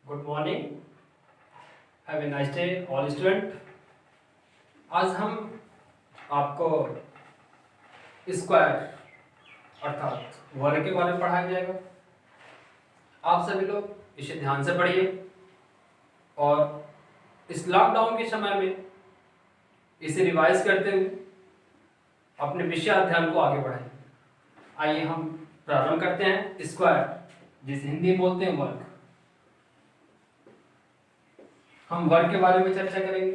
Good morning, have a nice day all student. आज हम आपको स्क्वायर अर्थात वर्ग के बारे में पढ़ाया जाएगा। आप सभी लोग इसे ध्यान से पढ़िए और इस लॉकडाउन के समय में इसे रिवाइज करते हुए अपने विषय अध्ययन को आगे बढ़ाएं। आइए हम प्रारंभ करते हैं। स्क्वायर, जिसे हिंदी में बोलते हैं वर्ग। हम वर्ग के बारे में चर्चा करेंगे,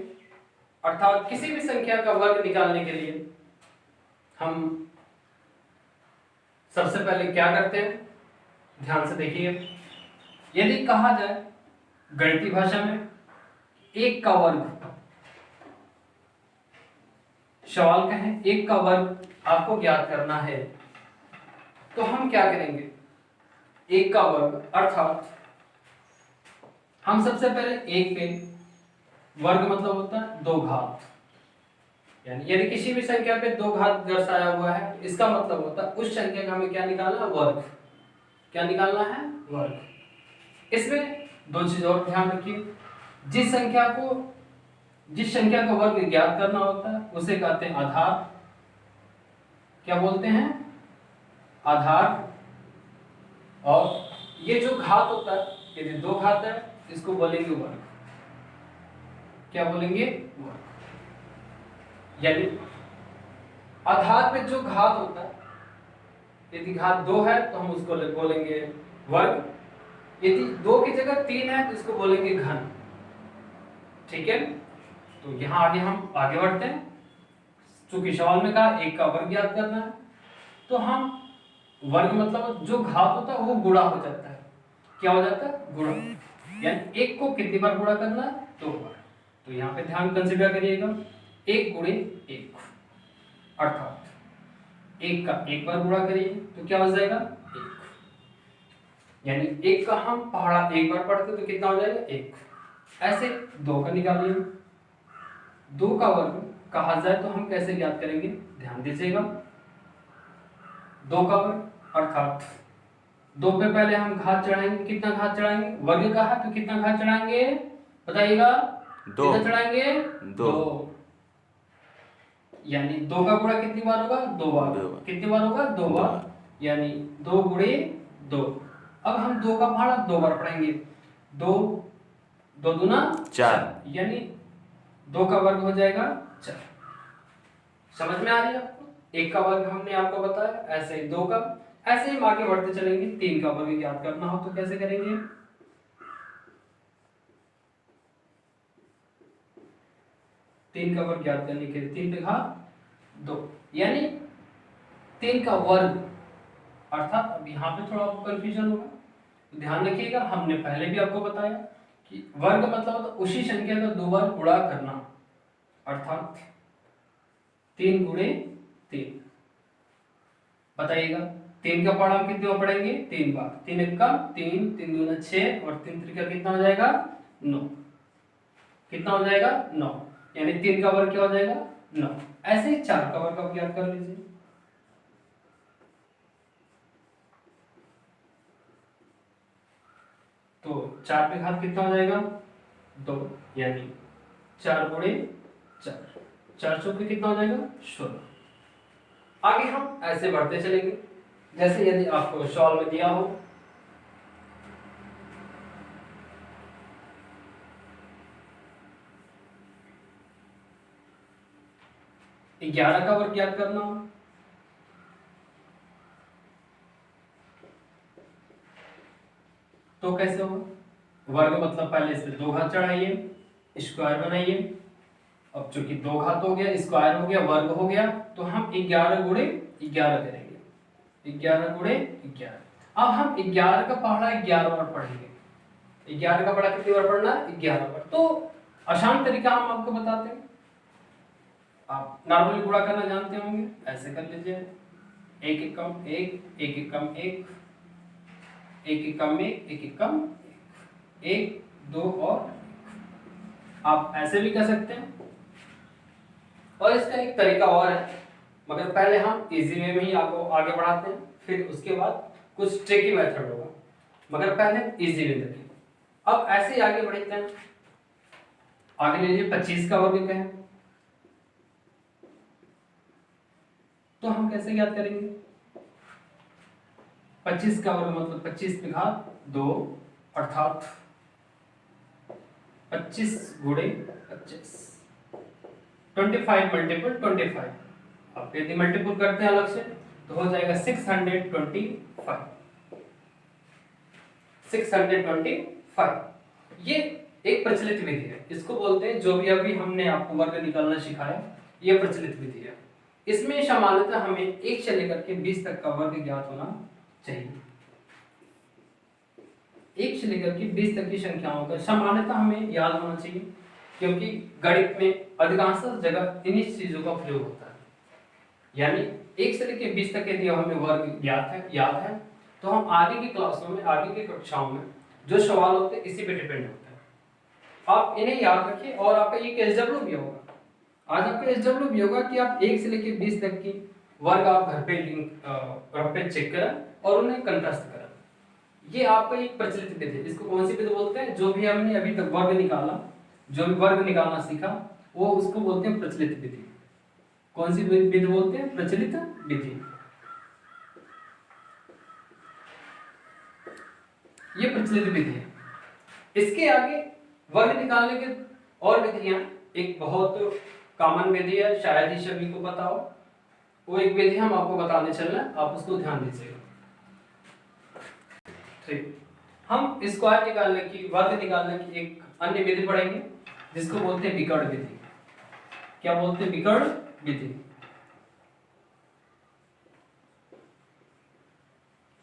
अर्थात किसी भी संख्या का वर्ग निकालने के लिए हम सबसे पहले क्या करते हैं, ध्यान से देखिए। यदि कहा जाए गणितीय भाषा में एक का वर्ग, सवाल का है एक का वर्ग आपको ज्ञात करना है, तो हम क्या करेंगे? एक का वर्ग अर्थात हम सबसे पहले एक पे वर्ग मतलब होता है दो घात, यानी यदि किसी भी संख्या पे दो घात दर्शाया हुआ है, इसका मतलब होता है उस संख्या का हमें क्या निकालना है? वर्ग। क्या निकालना है? वर्ग। इसमें दो चीज और ध्यान रखिए। जिस संख्या का वर्ग ज्ञात करना होता है उसे कहते हैं आधार। क्या बोलते हैं? आधार। और ये जो घात होता है, यदि दो घात है इसको बोलेंगे वर्ग। क्या बोलेंगे? वर्ग। यानी आधार पे जो घात होता है, यदि घात दो है तो हम उसको बोलेंगे वर्ग। यदि दो की जगह तीन है तो इसको बोलेंगे घन। ठीक है, तो यहां आगे हम आगे बढ़ते हैं। चूंकि सवाल में कहा एक का वर्ग ज्ञात करना है, तो हम वर्ग मतलब जो घात होता है वो गुणा हो जाता है। क्या हो जाता है? गुणा। यानी एक को कितनी बार गुणा करना है? दो बार। तो यहाँ पे ध्यान कंसीडर करिएगा, एक गुणे एक, अर्थात एक का एक बार गुणा करिए तो क्या हो जाएगा? एक। यानी एक का हम पहाड़ा एक बार पढ़ते तो कितना हो जाएगा? एक। ऐसे दो का निकालिए। दो का वर्ग कहा जाए तो हम कैसे ज्ञात करेंगे? ध्यान दीजिएगा। दो का वर्ग अर्थात दो पे पहले हम घात चढ़ाएंगे। कितना घात चढ़ाएंगे? वर्ग का है तो कितना घात चढ़ाएंगे? बताइएगा। दो। कितना चढ़ाएंगे? दो। यानी दो का गुणा कितनी बार होगा? दो बार। कितनी बार होगा? दो बार। यानी दो गुणे दो। अब हम दो का पहाड़ा दो बार पढ़ेंगे। दो दो दूना चार, यानी दो का वर्ग हो जाएगा चार। समझ में आ रही है आपको? एक का वर्ग हमने आपको बताया, ऐसे ही दो का। ऐसे ही हम आगे बढ़ते चलेंगे। तीन का वर्ग ज्ञात करना हो तो कैसे करेंगे? तीन का वर्ग ज्ञात करने के लिए तीन पे घात दो, यानी तीन का वर्ग अर्थात। अब यहाँ पे थोड़ा आपको कंफ्यूजन होगा, तो ध्यान रखिएगा। हमने पहले भी आपको बताया कि वर्ग मतलब तो उसी संख्या का दो बार गुणा करना, अर्थात तीन गुणे तीन। बताइएगा, तीन का पहाड़ा हम कितनी बार पढ़ेंगे? तीन बार। तीन एक का तीन, तीन दूना छह और तीन त्रिका कितना हो जाएगा? नौ। कितना हो जाएगा? नौ। यानी तीन का वर्ग क्या हो जाएगा? नौ। ऐसे ही चार का वर्ग आप ज्ञात कर लीजिए। तो चार पे घात कितना हो जाएगा? दो। यानी चार गुणे चार, चार चौके कितना हो जाएगा? 16। आगे हम ऐसे बढ़ते चलेंगे। जैसे यदि आपको सवाल में दिया हो 11 का वर्ग ज्ञात करना हो, तो कैसे होगा? वर्ग मतलब पहले इस पे दो घात चढ़ाइए, स्क्वायर बनाइए। अब चूंकि दो घात हो गया, स्क्वायर हो गया, वर्ग हो गया, तो हम 11 गुणे 11 करेंगे। 11 गुणे 11। अब हम 11 का पहाड़ा 11 बार पढ़ेंगे। 11 का पहाड़ा कितनी बार पढ़ना है? 11 बार। तो आसान तरीका हम आपको बताते हैं। आप नॉर्मली गुणा करना जानते होंगे, ऐसे कर लीजिए। एक एक कम एक, एक एक कम एक, एक एक कम एक, एक एक कम एक, दो और आप ऐसे भी कर सकते हैं। और इसका एक तरीका और है, मगर पहले हम इजी वे में ही आपको आगे बढ़ाते हैं, फिर उसके बाद कुछ ट्रिकी मेथड होगा, मगर पहले इजी वे देखिए। अब ऐसे ही आगे बढ़ते हैं, आगे ले लीजिए 25 का वर्ग क्या है, तो हम कैसे ज्ञात करेंगे? 25 का वर्ग मतलब 25 की घात 2 अर्थात 25 गुणे 25, 25 मल्टीपल 25। अब यदि मल्टीपल करते हैं अलग से तो हो जाएगा 625, 625। ये एक प्रचलित विधि है, इसको बोलते हैं, जो भी अभी हमने आपको वर्ग निकालना सिखाया, ये प्रचलित विधि है। इसमें सामान्यतः हमें 1 से लेकर के 20 तक का वर्ग ज्ञात होना चाहिए। 1 से लेकर के 20 तक की संख्याओं का सामान्यतः हमें याद होना चाहिए, क्योंकि गणित में अधिकांश जगह इन्हीं चीजों का प्रयोग होता है। यानी 1 से लेकर 20 तक यदि हमें वर्ग याद है तो हम आगे की क्लासों में, आगे की कक्षाओं में जो सवाल होते हैं इसी पे डिपेंड होता है। आप इन्हें याद रखिए और आपका ये एसडब्ल्यू भी होगा, आज आपका एसडब्ल्यू भी होगा कि आप 1 से लेकर 20 तक की वर्ग आप घर पे चेक करें और उन्हें कंठस्थ करें। ये आपका एक प्रचलित विधि है। इसको कौन सी विधि बोलते हैं? जो भी हमने अभी तक वर्ग निकाला, जो भी वर्ग निकालना सीखा, वो उसको बोलते हैं प्रचलित विधि। कौन सी विधि बोलते हैं? प्रचलित विधि। ये प्रचलित विधि है। इसके आगे वर्ग निकालने के और विधियां, एक बहुत कॉमन विधि है, शायद ही सभी को पता हो, वो एक विधि हम आपको बताने चल रहे हैं, आप उसको ध्यान दीजिएगा। ठीक, हम स्क्वायर निकालने की, वर्ग निकालने की एक अन्य विधि पढ़ेंगे जिसको बोलते हैं विकर्ण विधि। क्या बोलते हैं? विकर्ण विधि।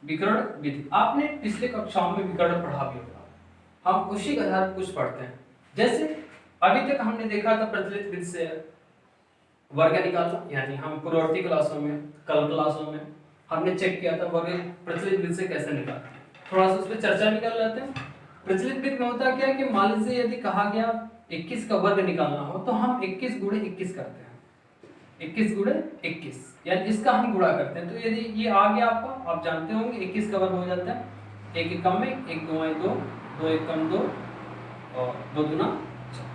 विकर्ण विधि आपने पिछले कक्षाओं में विकर्ण पढ़ा भी होगा, हम उसी के आधार पर कुछ पढ़ते हैं। जैसे अभी तक हमने देखा था प्रचलित विधि से वर्ग निकालना, यानी हम पूर्ववर्ती क्लासों में, कल क्लासों में हमने चेक किया था वर्ग प्रचलित विधि से कैसे निकालते हैं। थोड़ा सा उस पर चर्चा भी कर लेते हैं। प्रचलित विधि में होता क्या है कि मान लीजिए यदि कहा गया 21 का वर्ग निकालना हो तो हम 21 गुणे 21 करते हैं, 21 गुणे 21, यानी इसका हम गुणा करते हैं। तो यदि ये आ गया आपका, आप जानते होंगे 21 का वर्ग हो जाता है 1 एक कम में 1 2 2 2 एक कम 2 और 2 दूना 4।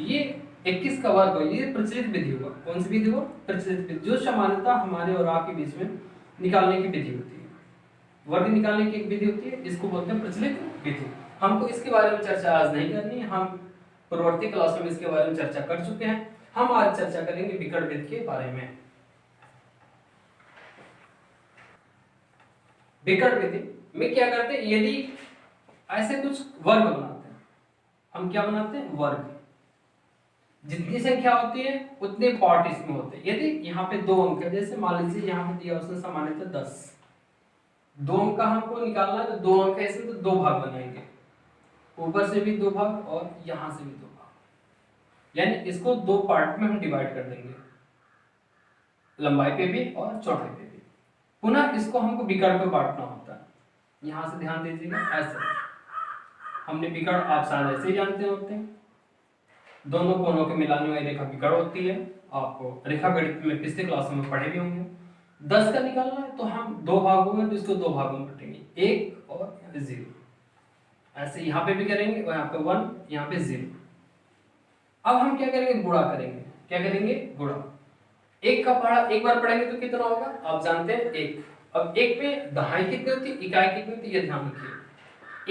ये 21 का वर्ग हो, ये प्रचलित विधि हुआ। कौन सी विधि हो? प्रचलित विधि, जो सामान्यतः हमारे और आपके बीच में निकालने की विधि होती है। वर्ग निकालने की एक विधि होती है, इसको बोलते हैं प्रचलित विधि। हमको इसके बारे में चर्चा आज नहीं करनी है, हम पूर्ववर्ती क्लासों में इसके बारे में चर्चा कर चुके हैं। हम आज चर्चा करेंगे विकर्ण विधि के बारे में। विकर्ण विधि में क्या करते हैं? यदि ऐसे कुछ वर्ग बनाते हैं, हम क्या बनाते हैं? वर्ग। जितनी संख्या होती है उतने पार्ट इसमें होते हैं। यदि यहाँ पे 2 अंक है, जैसे मान लीजिए यहाँ पे दिया उसने सामान्यतः 10, 2 अंक का हमको निकालना है, तो 2 अंक है इसमें, तो 2 भाग बनाएंगे, ऊपर से भी 2 भाग और यहाँ से भी 2 भाग, यानी इसको 2 पार्ट में हम डिवाइड कर देंगे, लंबाई पे भी और चौड़ाई पे भी। पुनः इसको हमको विकर्ण पे बांटना होता है। यहाँ से ध्यान दीजिएगा, ऐसे हमने विकर्ण आप शायद ऐसे ही जानते होते हैं, दोनों कोनों के मिलाने वाली रेखा विकर्ण होती है। आपको रेखा गणित में पिछले क्लासों में पढ़े भी होंगे। 10 का निकालना है तो हम 2 भागों में, तो इसको 2 भागों में बांटेंगे, 1 और 0। ऐसे यहाँ पे भी करेंगे और यहाँ पे 1, यहाँ पे 0। अब हम क्या करेंगे? गुणा करेंगे। क्या करेंगे? गुणा। 1 का पढ़ा एक बार पढ़ेंगे तो कितना होगा? आप जानते हैं 1। अब 1 में दहाई कितनी होती है, इकाई कितनी होती है, ये ध्यान रखिए।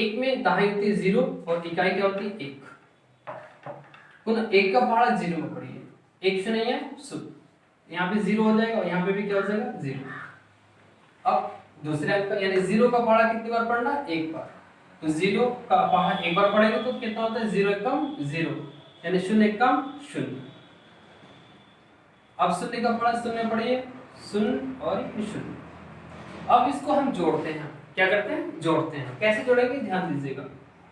1 में दहाई होती है 0 और इकाई क्या होती है? 1। पुनः 1 का पहाड़ा 0 में पढ़िए, 1 से नहीं है शून्य, यहाँ पे 0 हो जाएगा और यहाँ पे भी क्या हो जाएगा? 0। अब दूसरे अंक का यानी 0 का पहाड़ा कितनी बार पढ़ना? 1 बार। तो 0 का पहाड़ा एक बार पढ़ेंगे तो कितना होता है? 0 एकम 0, यानी 0 एकम 0। अब 0 का पहाड़ा 0 पढ़िए, 0 और 0। अब इसको हम जोड़ते हैं। क्या करते हैं? जोड़ते हैं। कैसे जोड़ेंगे? ध्यान दीजिएगा,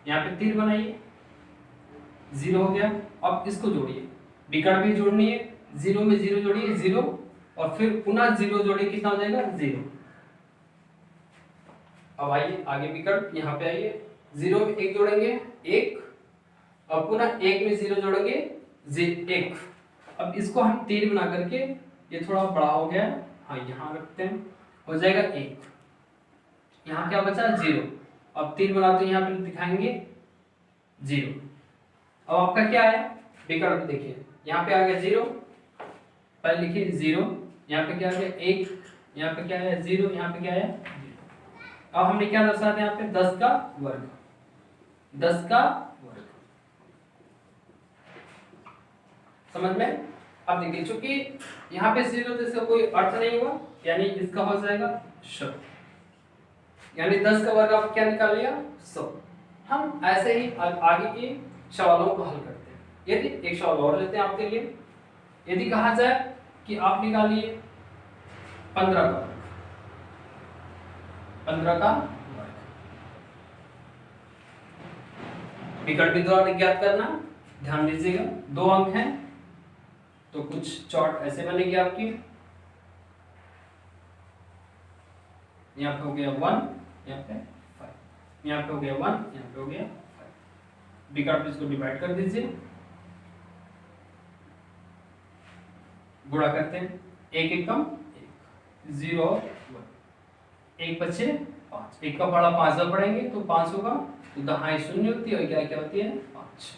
यहाँ पे तीर बनाइए, 0 हो गया। अब इसको जोड़िए, विकर्ण भी जोड़नी है, 0 में 0 जोड़िए 0 और फिर पुनः 0 जोड़िए, कितना हो जाएगा? 0। अब आइए आगे विकर्ण, यहाँ पे आइए, 0 में 1 जोड़ेंगे 1 और पुनः 1 में 0 जोड़ेंगे 1। अब इसको हम तीर बना करके, ये थोड़ा बड़ा हो गया, हाँ यहाँ रखते हैं, हो जाएगा 1। यहाँ क्या बचा? 0। अब 3 बनाते हैं, यहाँ पे दिखाएंगे 0। अब आपका क्या आया विकल्प देखिए, यहाँ पे आ गया 0, पहले लिखिए 0, यहाँ पे क्या आ गया 1, यहाँ पे क्या आया 0, यहाँ पे क्या आया 0। अब हमने क्या दर्शाते हैं यहाँ पे 10 का वर्ग, 10 का वर्ग, समझ में। अब देखिए चूंकि यहाँ पे 0 तो इसका कोई अर्थ नहीं हुआ, यानी इसका हो जाएगा 100, यानी 10 का वर्ग आप क्या निकाल लिया 100। हम ऐसे ही आगे के सवालों को हल करते हैं। यदि एक सवाल और लेते हैं आपके लिए, यदि कहा जाए कि आप निकालिए 15 का वर्ग, 15 का वर्ग, विकल्प द्वारा ज्ञात करना। ध्यान दीजिएगा 2 अंक हैं तो कुछ चॉट ऐसे बनेगी आपकी, यहाँ पे हो गया 1, यहाँ पे 5, यहाँ पे हो गया 1, यहाँ पे हो गया 5। विकल्प इसको डिवाइड कर दीजिए, गुणा करते हैं, 1 एकम 1, 0 1, 1 बचे 5, 1 का बड़ा 5 बार पढ़ेंगे तो 5 होगा, तो दहाई शून्य होती है और क्या क्या होती है 5,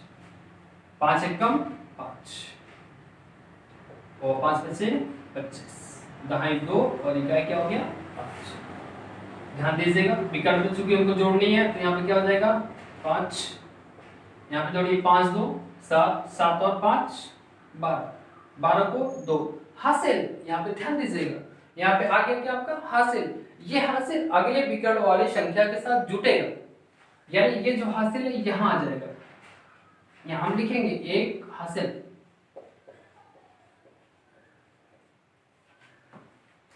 5 एकम 5 और 5 बचे 25, दहाई 2 और इकाई क्या हो गया 5। ध्यान दीजिएगा विकल्प में चूंकि हमको जोड़नी है तो यहाँ पे क्या हो जाएगा 5, यहाँ पे जोड़िए 5 2 7, 7 और 5 12, 12 को 2 हासिल। यहाँ पे ध्यान दीजिएगा, यहाँ पे आगे क्या आपका हासिल, ये हासिल अगले विकल्प वाली संख्या के साथ जुटेगा, यानी ये जो हासिल है यहाँ आ जाएगा, यहाँ हम लिखेंगे 1 हासिल।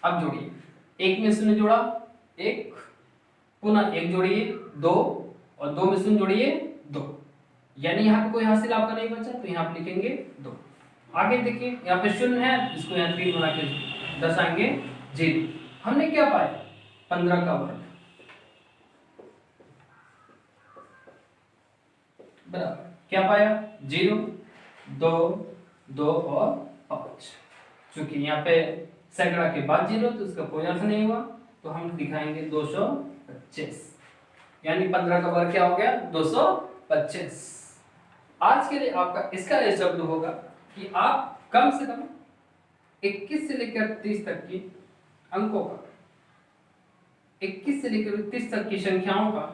अब जोड़िए, 1 में शून्य जोड़ा 1, पुनः 1 जोड़िए 2 और 2 में शून्य जोड़िए 2, यानी यहाँ पे कोई हासिल आपका नहीं बचा तो यहाँ पे लिखेंगे 2। आगे देखिए यहाँ पे शून्य है, इसको यहाँ 3 बना के दर्शाएंगे 0। हमने क्या पाया 15 का वर्ग बराबर क्या पाया 0 2 2 और 5। चूंकि यहाँ पे सैकड़ा के बाद 0 तो इसका कोई अर्थ नहीं हुआ, तो हम दिखाएंगे 225, यानी 15 का वर्ग क्या हो गया 225। आज के लिए आपका इसका यह शब्द होगा कि आप कम से कम 21 से लेकर 30 तक की अंकों का, 21 से लेकर 30 तक की संख्याओं का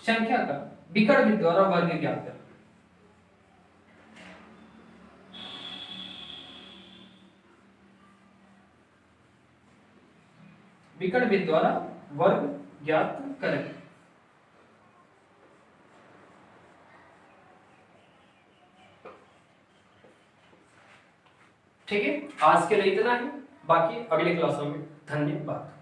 संख्या का विकर्ण द्वारा वर्ग ज्ञात करें। विकर्ण द्वारा वर्ग ज्ञात करें। ठीक है, आज के लिए इतना ही, बाकी अगले क्लासों में। धन्यवाद।